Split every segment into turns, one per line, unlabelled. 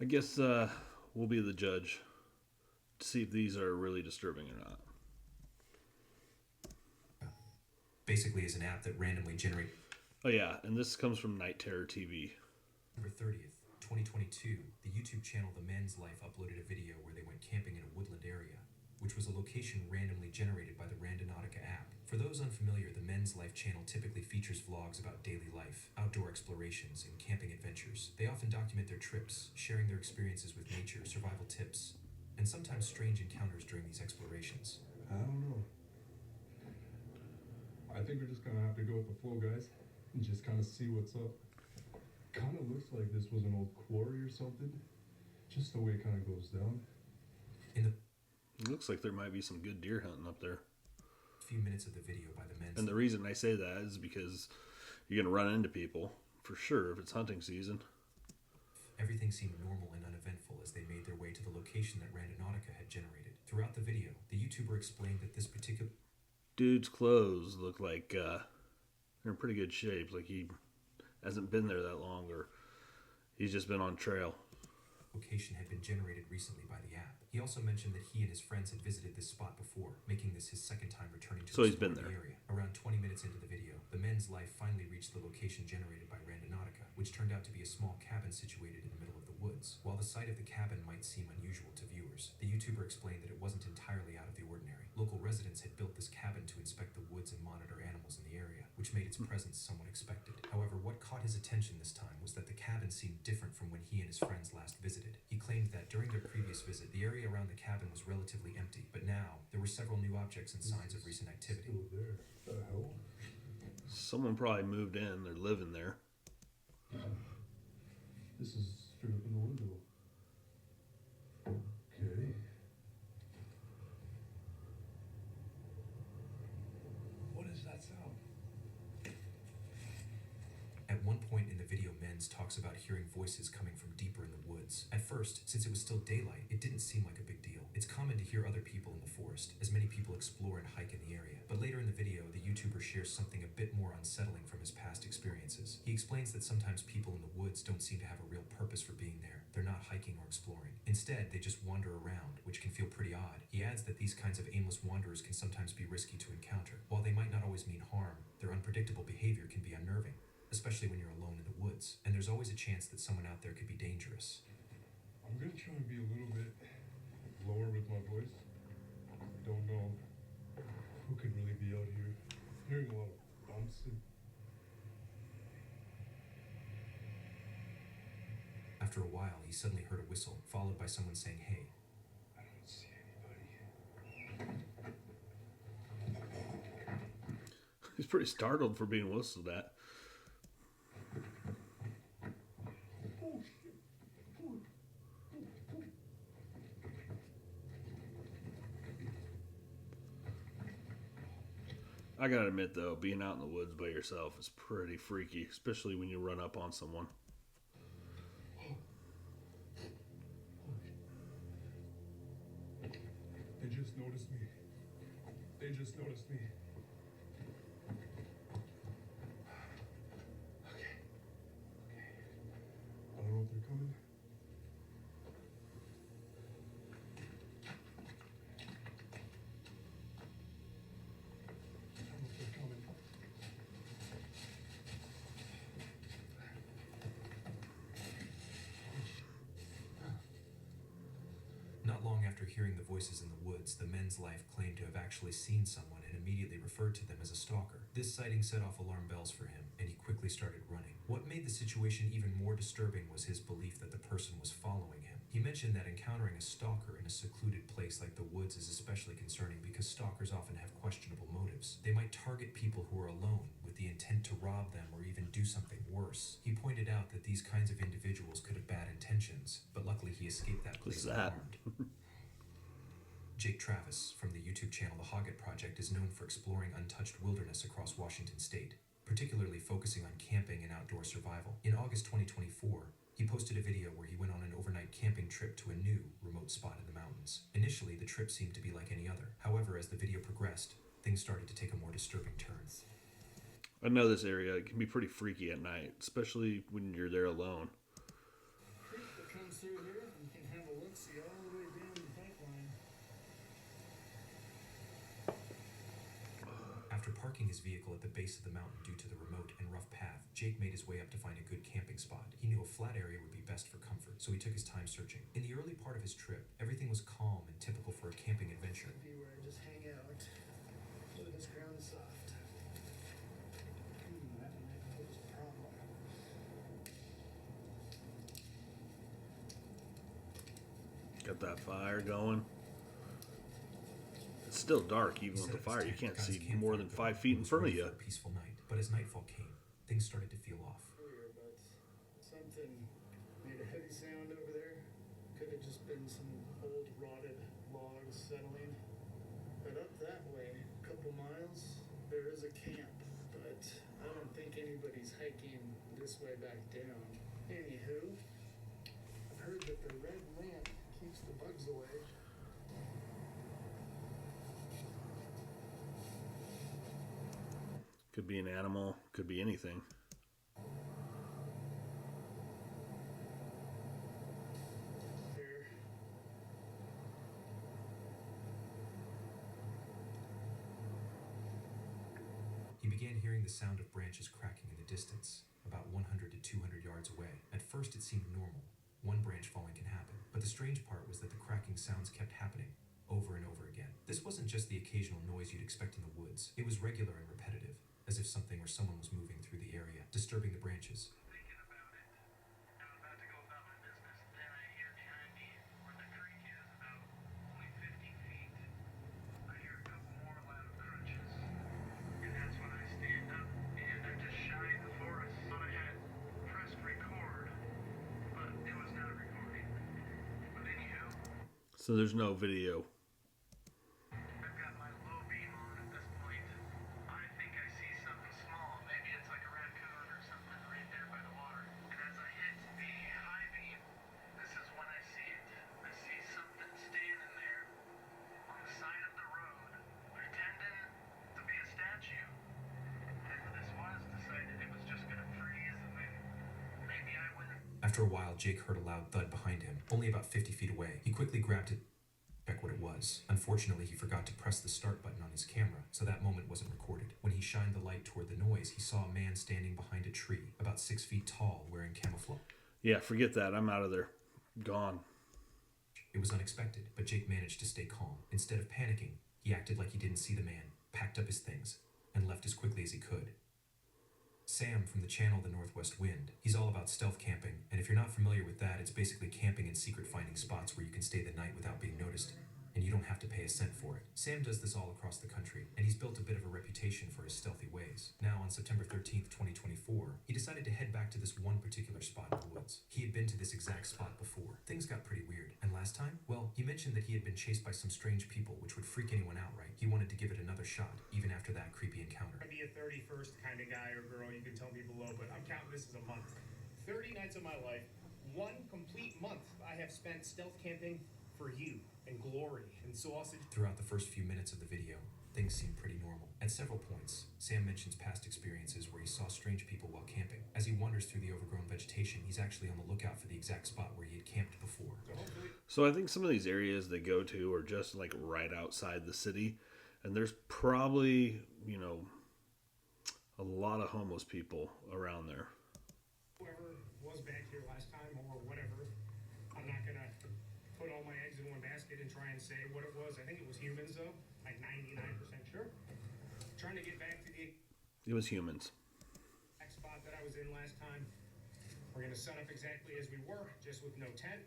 I guess we'll be the judge to see if these are really disturbing or not.
Basically is an app that randomly generates.
Oh yeah, and this comes from Night Terror TV.
November 30th, 2022, the YouTube channel The Men's Life uploaded a video where they went camping in a woodland area, which was a location randomly generated by the Randonautica app. For those unfamiliar, the Men's Life channel typically features vlogs about daily life, outdoor explorations, and camping adventures. They often document their trips, sharing their experiences with nature, survival tips, and sometimes strange encounters during these explorations.
I don't know. I think we're just gonna have to go with the flow, guys, and just kind of see what's up. Kind of looks like this was an old quarry or something, just the way it kind of goes down.
In the
It looks like there might be some good deer hunting up there.
few minutes of the video by the Men's
And the reason I say that is because you're going to run into people, for sure, if it's hunting season.
Everything seemed normal and uneventful as they made their way to the location that Randonautica had generated. Throughout the video, the YouTuber explained that this particular
Dude's clothes look like they're in pretty good shape. Like he hasn't been there that long, or he's just been on trail.
location had been generated recently by the app. He also mentioned that he and his friends had visited this spot before, making this his second time returning to
So he's
explore
been
the
there.
area. Around 20 minutes into the video, the Men's Life finally reached the location generated by Randonautica, which turned out to be a small cabin situated in the middle of the woods. While the sight of the cabin might seem unusual to viewers, the YouTuber explained that it wasn't entirely out of the ordinary. Local residents had built this cabin to inspect the woods and monitor animals in the area, which made its presence somewhat expected. However, what caught his attention this time was that the cabin seemed different from when he and his friends last visited. He claimed that during their previous visit, the area around the cabin was relatively empty, but now there were several new objects and signs of recent activity.
Still there. The hell?
Someone probably moved in. They're living there.
This is straight up in the window. Okay. What is that sound?
At one point in the video, Menz talks about hearing voices coming from deeper in the woods. At first, since it was still daylight, it didn't seem like a big deal. It's common to hear other people in the forest, as many people explore and hike in the area. But later in the video, the YouTuber shares something a bit more unsettling from his past experiences. He explains that sometimes people in the woods don't seem to have a real purpose for being there. They're not hiking or exploring. Instead, they just wander around, which can feel pretty odd. He adds that these kinds of aimless wanderers can sometimes be risky to encounter. While they might not always mean harm, their unpredictable behavior can be unnerving, especially when you're alone in the woods, and there's always a chance that someone out there could be dangerous.
I'm gonna try and be a little bit lower with my voice. I don't know who could really be out here. Hearing a lot of bumps and
After a while, he suddenly heard a whistle, followed by someone saying, "Hey."
I don't see anybody.
He's pretty startled for being whistled at.
Oh shit.
I gotta admit though, being out in the woods by yourself is pretty freaky, especially when you run up on someone.
They just noticed me. They just noticed me. Okay. I don't know if they're coming. I don't know if they're coming.
Not long after hearing the voices in the woods, the Men's Life claimed to have actually seen someone and immediately referred to them as a stalker. This sighting set off alarm bells for him, and he quickly started running. What made the situation even more disturbing was his belief that the person was following him. He mentioned that encountering a stalker in a secluded place like the woods is especially concerning because stalkers often have questionable motives. They might target people who are alone with the intent to rob them or even do something worse. He pointed out that these kinds of individuals could have bad intentions, but luckily he escaped that place
What's that?
unharmed. Jake Travis from the YouTube channel The Hoggett Project is known for exploring untouched wilderness across Washington state, particularly focusing on camping and outdoor survival. In August 2024, he posted a video where he went on an overnight camping trip to a new, remote spot in the mountains. Initially, the trip seemed to be like any other. However, as the video progressed, things started to take a more disturbing turn.
I know this area. It can be pretty freaky at night, especially when you're there alone.
Creek that comes through here
his vehicle at the base of the mountain due to the remote and rough path, Jake made his way up to find a good camping spot. He knew a flat area would be best for comfort, so he took his time searching. In the early part of his trip, everything was calm and typical for a camping adventure.
Should be where I just hang out. So this ground is soft. That might pose a problem.
Got that fire going. It's still dark even
He
with
set
the
up his
fire. You
tent,
can't
got his
see
campfire
more than
going,
5 feet in
and was
front of
ready
you.
for a peaceful night. But as nightfall came, things started to feel off.
Earlier, but something made a heavy sound over there. Could have just been some old rotted logs settling. But up that way, a couple miles, there is a camp. But I don't think anybody's hiking this way back down. Anywho, I've heard that the red lamp keeps the bugs away.
Could be an animal, could be anything.
There.
He began hearing the sound of branches cracking in the distance, about 100 to 200 yards away. At first, it seemed normal. One branch falling can happen. But the strange part was that the cracking sounds kept happening, over and over again. This wasn't just the occasional noise you'd expect in the woods. It was regular and repetitive, as if something or someone was moving through the area, disturbing the branches.
Thinking about it. I'm about to go about my business. Then I hear behind me where the creek is, about only 50 feet. I hear a couple more loud crunches. And that's when I stand up and I just shine the forest. Thought I had pressed record, but it was not recording. But anywho,
So there's no video.
I've got my low beam on at this point. I think I see something small. Maybe it's like a raccoon or something right there by the water. And as I hit the high beam, this is when I see it. I see something standing there on the side of the road, pretending to be a statue. And this was decided it was just gonna freeze and then maybe I wouldn't.
After a while, Jake heard a loud thud behind him, only about 50 feet away. He quickly grabbed it, check what it was. Unfortunately, he forgot to press the start button on his camera, so that moment wasn't recorded. When he shined the light toward the noise, he saw a man standing behind a tree, about 6 feet tall, wearing camouflage.
Yeah, forget that. I'm out of there. Gone.
It was unexpected, but Jake managed to stay calm. Instead of panicking, he acted like he didn't see the man, packed up his things, and left as quickly as he could. Sam from the channel The Northwest Wind. He's all about stealth camping, and if you're not familiar with that, it's basically camping in secret finding spots where you can stay the night without being noticed, and you don't have to pay a cent for it. Sam does this all across the country, and he's built a bit of a reputation for his stealthy ways. Now, on September 13th, 2024, he decided to head back to this one particular spot in the woods. He had been to this exact spot before. Things got pretty weird, and last time, well, he mentioned that he had been chased by some strange people, which would freak anyone out, right? He wanted to give it another shot, even after that creepy encounter.
I'd be a 31st kind of guy or girl, you can tell me below, but I'm counting this as a month. 30 nights of my life, one complete month I have spent stealth camping for you and glory and sausage.
Throughout the first few minutes of the video, things seemed pretty normal. At several points, Sam mentions past experiences where he saw strange people while camping. As he wanders through the overgrown vegetation, he's actually on the lookout for the exact spot where he had camped before.
So hopefully
So I think some of these areas they go to are just like right outside the city. And there's probably, you know, a lot of homeless people around there.
whoever was back here last time or whatever, I'm not gonna put all my eggs in one basket and try and say what it was. I think it was humans though, like 99% sure. Trying to get back to the
It was humans.
exact spot that I was in last time. We're gonna set up exactly as we were, just with no tent,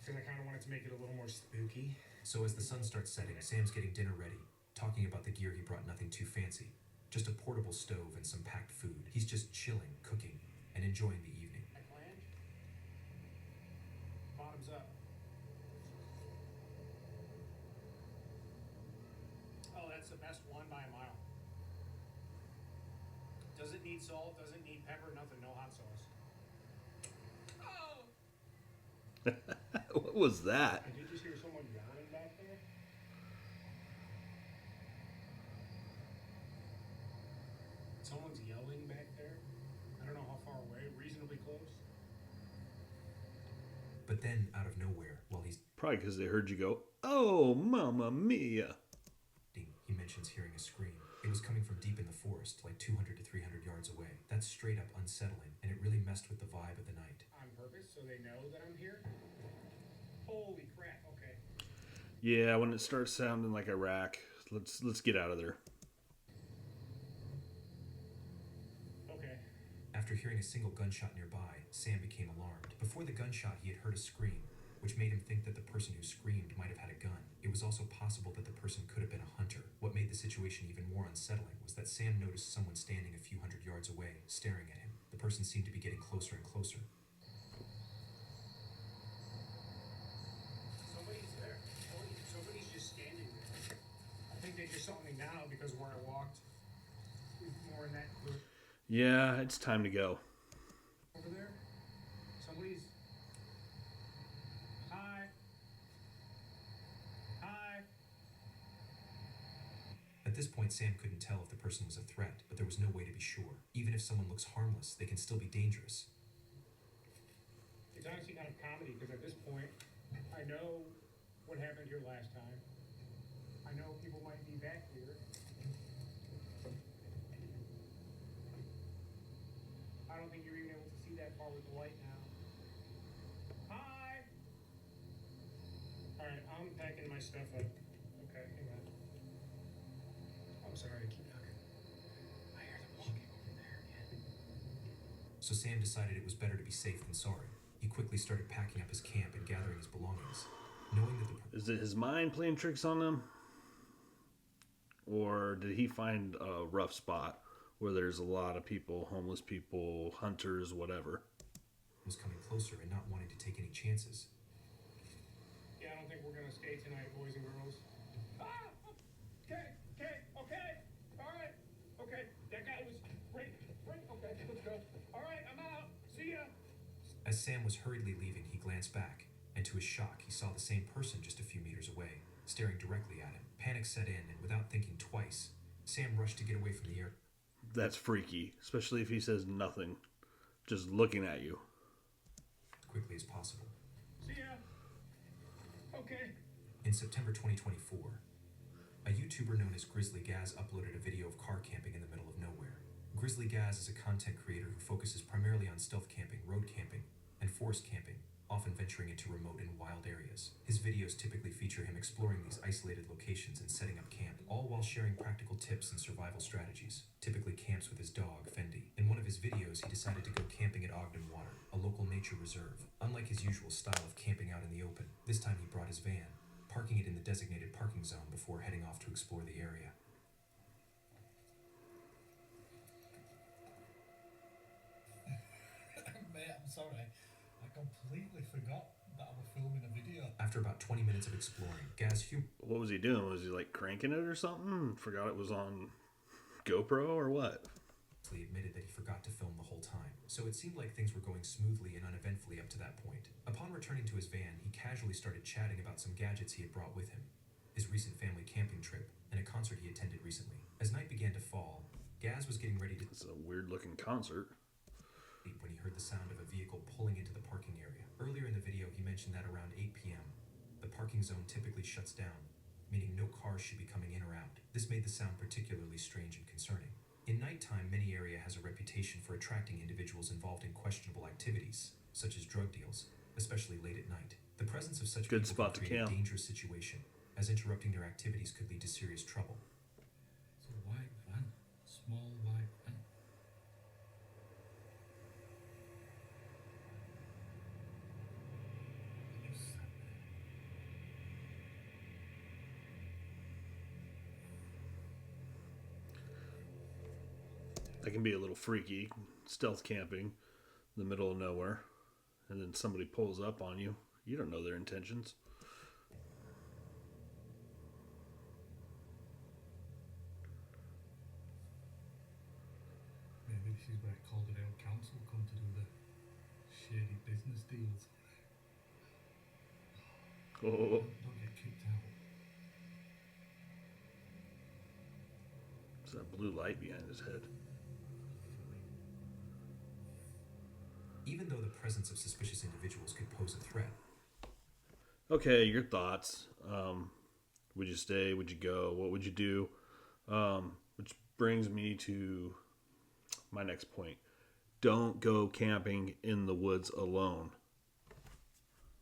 because I kind of wanted to make it a little more spooky.
So as the sun starts setting, Sam's getting dinner ready, talking about the gear he brought nothing too fancy. Just a portable stove and some packed food. He's just chilling, cooking, and enjoying the evening.
My plan? Bottoms up. Oh, that's the best one by a mile. Does it need salt? Does it need pepper? Nothing. No hot sauce. Oh!
What was that?
I did just hear someone yelling back there. Someone's yelling back there. I don't know how far away. Reasonably close.
But then, out of nowhere, while he's
Probably because they heard you go, "Oh, mamma mia."
eating, he mentions hearing a scream. It was coming from deep in the forest, like 200 to 300 yards away. That's straight up unsettling, and it really messed with the vibe of the night.
On purpose, so they know that I'm here? Holy crap, okay.
Yeah, when it starts sounding like Iraq, let's get out of there.
Okay.
After hearing a single gunshot nearby, Sam became alarmed. Before the gunshot, he had heard a scream, which made him think that the person who screamed might have had a gun. It was also possible that the person could have been a hunter. What made the situation even more unsettling was that Sam noticed someone standing a few hundred yards away, staring at him. The person seemed to be getting closer and closer.
Somebody's there. Somebody's just standing there. I think they just saw me now because where I walked was more in that group
Yeah, it's time to go.
over there. Somebody's. Hi. Hi.
At this point, Sam couldn't tell if the person was a threat, but there was no way to be sure. Even if someone looks harmless, they can still be dangerous.
It's honestly kind of comedy because at this point, I know what happened here last time. I know people might be back here. I don't think you're even able to see that far with the light now. Hi! Alright, I'm packing my stuff up. Okay, hang on. I'm sorry, keep knocking. I hear them walking over there again.
So Sam decided it was better to be safe than sorry. He quickly started packing up his camp and gathering his belongings, knowing that
Is it his mind playing tricks on him? Or did he find a rough spot where there's a lot of people, homeless people, hunters, whatever?
was coming closer and not wanting to take any chances.
Yeah, I don't think we're gonna stay tonight, boys and girls. Ah! Okay, alright. Okay, that guy was right, okay, let's go. Alright, I'm out. See ya.
As Sam was hurriedly leaving, he glanced back, and to his shock, he saw the same person just a few meters away, staring directly at him. Panic set in, and without thinking twice, Sam rushed to get away from the air.
That's freaky, especially if he says nothing, just looking at you.
As quickly as possible.
See ya. Okay.
In September 2024, a YouTuber known as Grizzly Gaz uploaded a video of car camping in the middle of nowhere. Grizzly Gaz is a content creator who focuses primarily on stealth camping, road camping, and forest camping, often venturing into remote and wild areas. His videos typically feature him exploring these isolated locations and setting up camp, all while sharing practical tips and survival strategies. Typically camps with his dog, Fendi. In one of his videos, he decided to go camping at Ogden Water, a local nature reserve. Unlike his usual style of camping out in the open, this time he brought his van, parking it in the designated parking zone before heading off to explore the area.
Mate, I'm sorry. I completely forgot that I was filming a video.
After about 20 minutes of exploring, Gaz
What was he doing? Was he like cranking it or something? Forgot it was on GoPro or what?
admitted that he forgot to film the whole time, so it seemed like things were going smoothly and uneventfully up to that point. Upon returning to his van, he casually started chatting about some gadgets he had brought with him, his recent family camping trip, and a concert he attended recently. As night began to fall, Gaz was getting ready to...
It's a weird-looking concert.
...when he heard the sound of a vehicle pulling into the parking area. Earlier in the video, he mentioned that around 8 p.m., the parking zone typically shuts down, meaning no cars should be coming in or out. This made the sound particularly strange and concerning. In nighttime, many area has a reputation for attracting individuals involved in questionable activities, such as drug deals, especially late at night. The presence of such
Good
people
spot to
can create a
camp.
dangerous situation, as interrupting their activities could lead to serious trouble.
It's a white van. Small white van. Just sat there.
That can be a little freaky, stealth camping in the middle of nowhere, and then somebody pulls up on you. You don't know their intentions.
Maybe this is where Calderdale Council come to do the shady business deals.
Oh,
Don't get kicked out.
it's that blue light behind his head.
Even though the presence of suspicious individuals could pose a threat,
Okay, your thoughts. Would you stay? Would you go? What would you do? Which brings me to my next point. Don't go camping in the woods alone.